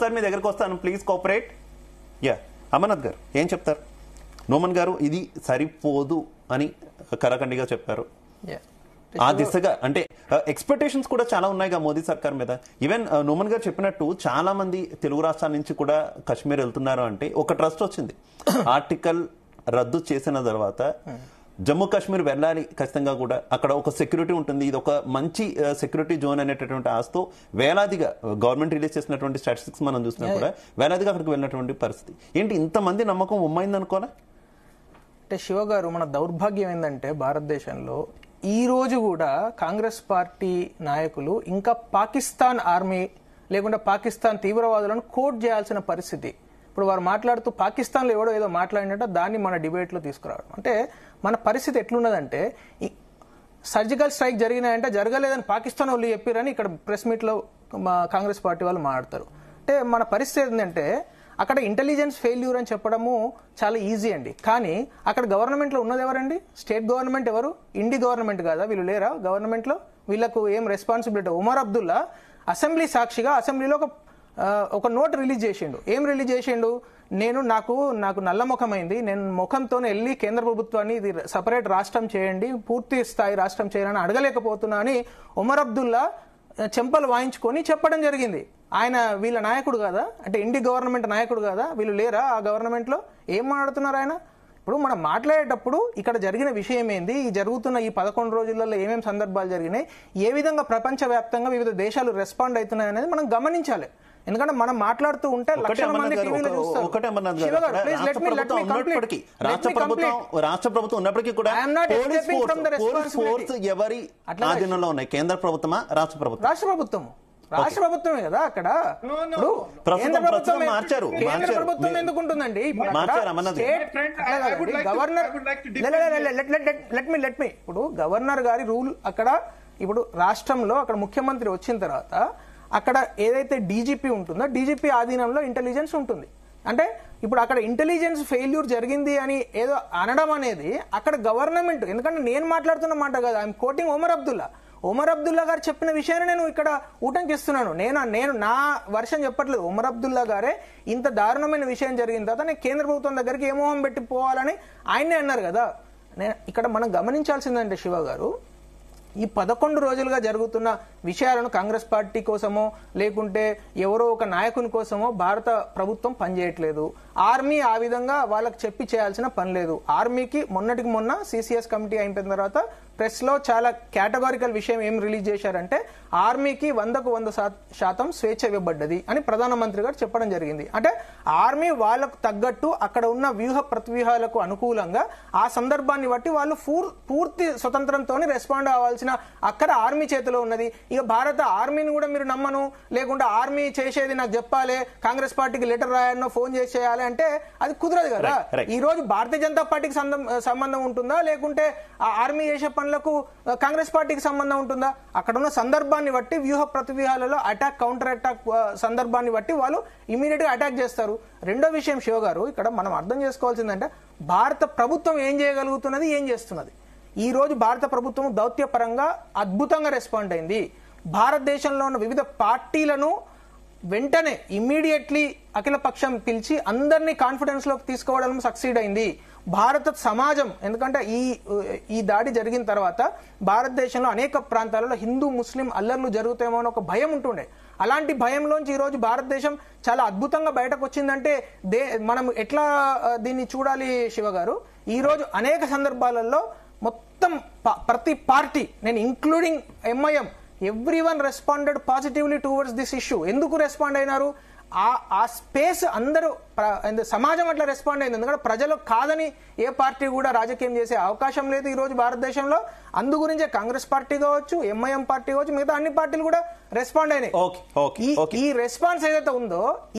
Sir మీ దగ్గరకు వస్తాను, please cooperate. Amarnath గారు ఏం చెప్తారు? నోమన్ గారు ఇది సరిపోదు అని కరాఖండిగా చెప్పారు. ఆ దిశగా అంటే ఎక్స్పెక్టేషన్స్ కూడా చాలా ఉన్నాయిగా మోదీ సర్కార్ మీద. ఈవెన్ నోమన్ గారు చెప్పినట్టు చాలా మంది తెలుగు రాష్ట్రాల నుంచి కూడా కాశ్మీర్ వెళ్తున్నారు అంటే ఒక ట్రస్ట్ వచ్చింది. ఆర్టికల్ రద్దు చేసిన తర్వాత జమ్మూ కాశ్మీర్ వెళ్ళాలి ఖచ్చితంగా, కూడా అక్కడ ఒక సెక్యూరిటీ ఉంటుంది, ఇది ఒక మంచి సెక్యూరిటీ జోన్ అనేటటువంటి ఆస్తో వేలాదిగా గవర్నమెంట్ రిలీజ్ చేసినటువంటి స్టాటిస్టిక్స్ మనం చూసినా కూడా వేలాదిగా అక్కడికి వెళ్ళినటువంటి పరిస్థితి. ఏంటి ఇంతమంది నమ్మకం ఉమ్మైంది అనుకోలే? అంటే శివ గారు, మన దౌర్భాగ్యం ఏంటంటే భారతదేశంలో ఈ రోజు కూడా కాంగ్రెస్ పార్టీ నాయకులు ఇంకా పాకిస్తాన్ ఆర్మీ లేకుంటే పాకిస్తాన్ తీవ్రవాదులను కోట్ చేయాల్సిన పరిస్థితి. ఇప్పుడు వారు మాట్లాడుతూ పాకిస్తాన్లో ఎవడో ఏదో మాట్లాడినట్టు దాన్ని మన డిబేట్లో తీసుకురావడం అంటే మన పరిస్థితి ఎట్లున్నదంటే, సర్జికల్ స్ట్రైక్ జరిగినాయంటే జరగలేదని పాకిస్తాన్ వాళ్ళు చెప్పారని ఇక్కడ ప్రెస్ మీట్లో కాంగ్రెస్ పార్టీ వాళ్ళు మాట్లాడతారు. అంటే మన పరిస్థితి ఏంటంటే అక్కడ ఇంటెలిజెన్స్ ఫెయిల్యూర్ అని చెప్పడము చాలా ఈజీ అండి. కానీ అక్కడ గవర్నమెంట్లో ఉన్నది ఎవరండి? స్టేట్ గవర్నమెంట్ ఎవరు? ఇండి గవర్నమెంట్ కాదా? వీళ్ళు లేరా గవర్నమెంట్లో? వీళ్ళకు ఏం రెస్పాన్సిబిలిటీ? ఉమర్ అబ్దుల్లా అసెంబ్లీ సాక్షిగా అసెంబ్లీలో ఒక నోట్ రిలీజ్ చేసిండు. ఏం రిలీజ్ చేసిండు? నాకు నల్ల ముఖమైంది, నేను ముఖంతో వెళ్ళి కేంద్ర ప్రభుత్వాన్ని ఇది సపరేట్ రాష్ట్రం చేయండి, పూర్తి స్థాయి రాష్ట్రం చేయాలని అడగలేకపోతున్నా అని ఉమర్ అబ్దుల్లా చెంపలు వాయించుకొని చెప్పడం జరిగింది. ఆయన వీళ్ళ నాయకుడు కాదా? అంటే ఇండి గవర్నమెంట్ నాయకుడు కాదా? వీళ్ళు లేరా ఆ గవర్నమెంట్లో? ఏం మాట్లాడుతున్నారు ఆయన? ఇప్పుడు మనం మాట్లాడేటప్పుడు ఇక్కడ జరిగిన విషయం ఏంది, ఈ జరుగుతున్న ఈ 11 రోజులలో ఏమేమి సందర్భాలు జరిగినాయి, ఏ విధంగా ప్రపంచవ్యాప్తంగా వివిధ దేశాలు రెస్పాండ్ అవుతున్నాయి అనేది మనం గమనించాలి. ఎందుకంటే మనం మాట్లాడుతూ ఉంటే లక్షల మంది టీవీలో చూస్తారు. రాష్ట్ర ప్రభుత్వం ఉన్నప్పటికీ కూడా ఎవరి ఆధీనంలో ఉన్నాయి? కేంద్ర ప్రభుత్వమా రాష్ట్ర ప్రభుత్వం? రాష్ట్ర ప్రభుత్వమే కదా. అక్కడ కేంద్ర ప్రభుత్వం ఎందుకు ఉంటుందండి? గవర్నర్ లెట్ మీ ఇప్పుడు గవర్నర్ గారి రూల్ అక్కడ, ఇప్పుడు రాష్ట్రంలో అక్కడ ముఖ్యమంత్రి వచ్చిన తర్వాత అక్కడ ఏదైతే డీజీపీ ఉంటుందో డీజీపీ ఆధీనంలో ఇంటెలిజెన్స్ ఉంటుంది. అంటే ఇప్పుడు అక్కడ ఇంటెలిజెన్స్ ఫెయిల్యూర్ జరిగింది అని ఏదో అనడం అనేది అక్కడ గవర్నమెంట్, ఎందుకంటే నేను మాట్లాడుతున్న మాట కదా, ఐఎమ్ కోటింగ్ ఉమర్ అబ్దుల్లా గారు చెప్పిన విషయాన్ని నేను ఇక్కడ ఊటంకిస్తున్నాను. నేను నా వర్షన్ చెప్పట్లేదు. ఉమర్ అబ్దుల్లా గారే ఇంత దారుణమైన విషయం జరిగిన తర్వాత నేను కేంద్ర ప్రభుత్వం దగ్గరికి ఏ మోహం పెట్టి పోవాలని ఆయనే అన్నారు కదా. ఇక్కడ మనం గమనించాల్సిందంటే శివ గారు, ఈ 11 రోజులుగా జరుగుతున్న విషయాలను కాంగ్రెస్ పార్టీ కోసమో లేకుంటే ఎవరో ఒక నాయకుని కోసమో భారత ప్రభుత్వం పనిచేయట్లేదు. ఆర్మీ ఆ విధంగా వాళ్ళకి చెప్పి చేయాల్సిన పని లేదు. ఆర్మీకి మొన్నటికి మొన్న సిసిఎస్ కమిటీ అయిపోయిన తర్వాత ప్రెస్ లో చాలా కేటగారికల్ విషయం ఏం రిలీజ్ చేశారంటే ఆర్మీకి 100% స్వేచ్ఛ ఇవ్వబడ్డది అని ప్రధానమంత్రి గారు చెప్పడం జరిగింది. అంటే ఆర్మీ వాళ్ళకు తగ్గట్టు అక్కడ ఉన్న వ్యూహ ప్రతివ్యూహాలకు అనుకూలంగా ఆ సందర్భాన్ని బట్టి వాళ్ళు పూర్తి స్వతంత్రంతో రెస్పాండ్ అవ్వాల్సిన అక్కడ ఆర్మీ చేతిలో ఉన్నది. ఇక భారత ఆర్మీని కూడా మీరు నమ్మను, లేకుంటే ఆర్మీ చేసేది నాకు చెప్పాలి, కాంగ్రెస్ పార్టీకి లెటర్ రాయాలనో ఫోన్ చేసి చేయాలి అంటే అది కుదరదు కదా. ఈ రోజు భారతీయ జనతా పార్టీకి సంబంధం ఉంటుందా, లేకుంటే ఆర్మీ చేసే పనులకు కాంగ్రెస్ పార్టీకి సంబంధం ఉంటుందా? అక్కడ ఉన్న సందర్భాన్ని బట్టి వ్యూహ ప్రతివ్యూహాలలో అటాక్ కౌంటర్ అటాక్ సందర్భాన్ని బట్టి వాళ్ళు ఇమీడియట్ గా అటాక్ చేస్తారు. రెండో విషయం శివ గారు, ఇక్కడ మనం అర్థం చేసుకోవాల్సిందంటే భారత ప్రభుత్వం ఏం చేయగలుగుతున్నది, ఏం చేస్తున్నది. ఈ రోజు భారత ప్రభుత్వం దౌత్యపరంగా అద్భుతంగా రెస్పాండ్ అయింది. భారతదేశంలో ఉన్న వివిధ పార్టీలను వెంటనే ఇమ్మీడియట్లీ అఖిలపక్షం పిలిచి అందరినీ కాన్ఫిడెన్స్ లోకి తీసుకోవడం సక్సీడ్ అయింది. భారత సమాజం, ఎందుకంటే ఈ దాడి జరిగిన తర్వాత భారతదేశంలో అనేక ప్రాంతాలలో హిందూ ముస్లిం అల్లర్లు జరుగుతాయేమో అని ఒక భయం ఉంటుండే. అలాంటి భయంలోంచి ఈ రోజు భారతదేశం చాలా అద్భుతంగా బయటకు వచ్చిందంటే మనం ఎట్లా దీన్ని చూడాలి శివ గారు? ఈ రోజు అనేక సందర్భాలలో మొత్తం ప్రతి పార్టీ, నేను including MIM, everyone responded positively towards this issue. ఎందుకు రెస్పాండ్ అయినారు? ఆ స్పేస్ అందరూ సమాజం అట్లా రెస్పాండ్ అయింది. ఎందుకంటే ప్రజలు కాదని ఏ పార్టీ కూడా రాజకీయం చేసే అవకాశం లేదు ఈ రోజు భారతదేశంలో. అందు గురించే కాంగ్రెస్ పార్టీ కావచ్చు, ఎంఐఎం పార్టీ కావచ్చు, మిగతా అన్ని పార్టీలు కూడా రెస్పాండ్ అయినాయి. ఈ రెస్పాన్స్ ఏదైతే ఉందో